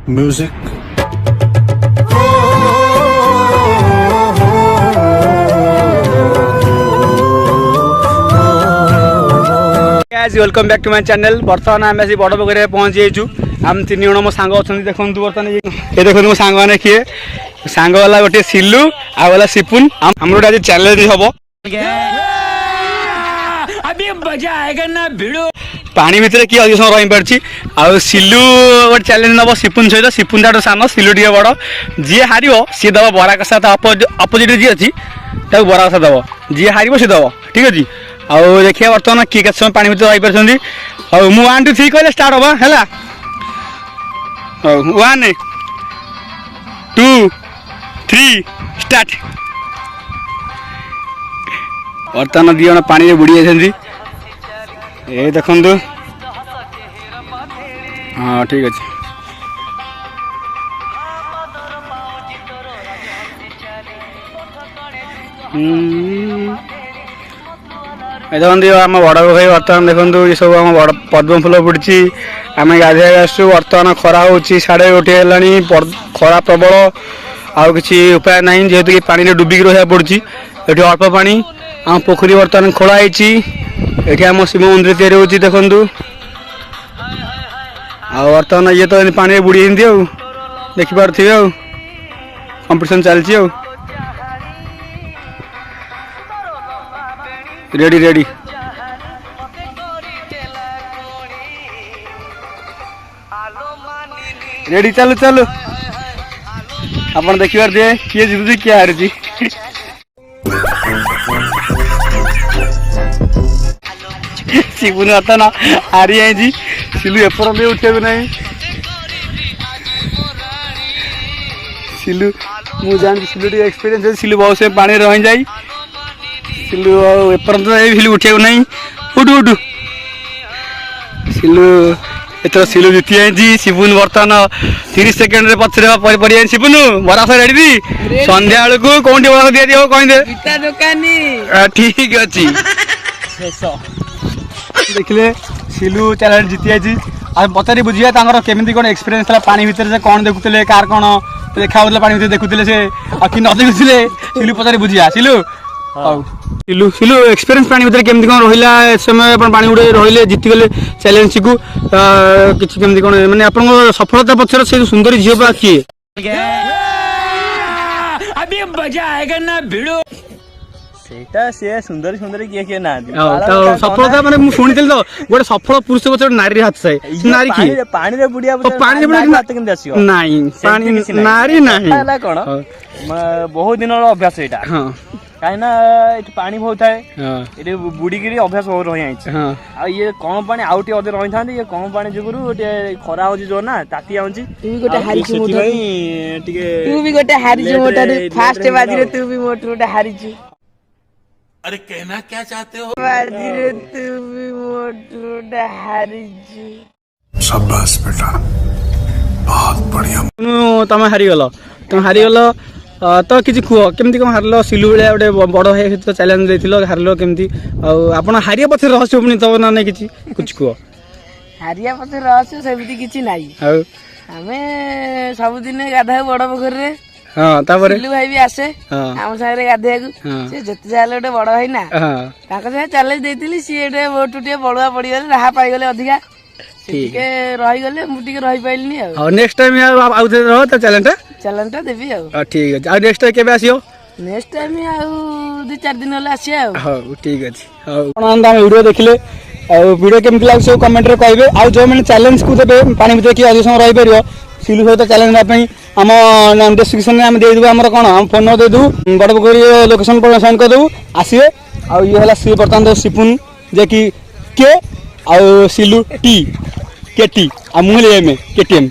Music welcome back to my channel. बर्तमान आम आसी बड़ पोखर पहुँची जाइछु। आम 3 जण मो सांग अच्छा देखु बर्तमान ये देखो मो सांग मैंने किए सांग वाला गोटे सिलू आ वाला सिपुन आम आज चैलेंज हम अभी मजा आएगा ना भिड़ो पानी भितर किए अधिक समय रही पार्टी आ सिलू गोटे चैलेंज नब सिपुन सहित सिपुन ताठू सान सिलू टे बड़ जी हार सी दब बरा कषा अपोजिट जी अच्छी बरा कषा दब जी हार सी दब ठीक अच्छे आउ देखिए बर्तमान किए केत समय पानी भितर रही पार्टी आउ मु 1 2 3 कहले स्टार्ट हवा है 1 2 3 स्टार्ट। बर्तमान दी जन पानी बुड़ी जाती ये देखु हाँ ठीक अच्छे देखो आम बड़ भाई बर्तमान देखो ये सब आम बड़ पद्म फूल फुटी आम गाधे आसु बर्तमान खरा हो 1:30 खरा प्रबल आउ कि उपाय ना जेहेतु कि पानी डुबिक रहा पड़ी ये अल्प पानी आम पोखरी बर्तमान खोलाई ये आम शिव मंदिर तैयारी होती देखु बर्तमान ये तो पानी बुड़ी देखिपे कंपटीशन चलती रेडी रेडी रेडी चलो चलो अपन देखिए किए जीतुची किए हारी शिवुन बर्तन हारी जाइए सिलू एपर भी उठे नहीं सिलू मुझे जान सिलू टे एक्सपीरियंस सिलू बहुत से पानी रही जाए सिलू एपर्त सिलू उठे नहीं उठू उठू सिलू एथर सिलू जीति जाइए शिवुन बर्तमान 30 सेकेंड पचर पड़ जाए शिवुन बरास रेडी संध्या बेलू कौन बरास दि दियो कह ठीक अच्छी देखिले सिलू चैलेंज जीति जाइए आ पचारि बुझे केमी कौन एक्सपीरियंस पानी भितर कौन देखुले कार कौन देखा पानी भितर देखुले से कि न देखुले सिलू पचारि बुझिया सिलू सिलू सिलू एक्सपीरियंस पानी भितर केमती कौन रहा समय पानी गुड़े रही जीतीगले चैलेंज को किसी केमती कौन मैंने आप सफलता पक्षर से सुंदर झील बा किए अभी मजा आएगा ना भिड़ो से सुंदर सुंदर किए किए ना सफलता माने मु सुनी तो गोटे सफल पुरुष पछे नारी हाथ से नारी की पानी रे बुडिया पानी रे बुडिया केमती आसीओ नाही पानी नारी नाही हला कोन बहुत दिन अभ्यास एटा हां कहीं पानी बहुत है ये बुड़ी अभ्यास बहुत रही आ ये कम पानी आउ टे अधे रही था ये कम पानी जुगुरु गोटे खरा हो जो ना ताती आउची तू भी गोटे हारी छु तू भी गोटे हारी छु मोटर फास्ट बाजी रे तू भी मोटर गोटे हारी छु। अरे कहना क्या चाहते हो बाजी रे तू भी मोटर गोटे हारी छु। शाबाश बेटा बहुत बढ़िया तुम हारी गल तो किसी कह केमती कौन हारल सिलू भाया गोटे बड़ भाई सहित चैलेंज देथिलो हारल केमती आपण हारिया पछे रहस्य पुनी तब ना नहीं किछि कुछ कह हारिया पछे रहस्य सेमती किछि नाही हमें सब दिन गाधा बड़ पोखर रे हां तापर सिलू भाई भी आसे हम सारे गाधे को से जते जाले गोटे बड़ भाई ना ताका से चैलेंज देथिली सी एटे बोटुटे बळुआ पड़ी गले राहा पाई गले अधिका ठीक है रही गले मु ठीक रही पाइलनी आ नेक्स्ट टाइम आउ रह त चैलेंज देबी आ ठीक है आ नेक्स्ट टाइम केबे आसियो नेक्स्ट टाइम आउ 2-4 दिन होला आसी आ हां ठीक अछि हां आपण हम वीडियो देखले आ वीडियो केमति लाग सब कमेंट रे कहबे आ जो मैंने चैलेंज को देबे पानी भितर कि अधिक समय रही परियो सिलू सहित चैलेंज ना पई हम डिस्क्रिप्शन में हम दे देबो हमर कोन हम फोन दे देबो बड़ पोखरी लोकेशन पर सेंड कर देबो आसीबे आ ये होला सी बर्तन तो सिपुन जे कि के आ सिलू टी केटी आ मुहले में केटीएम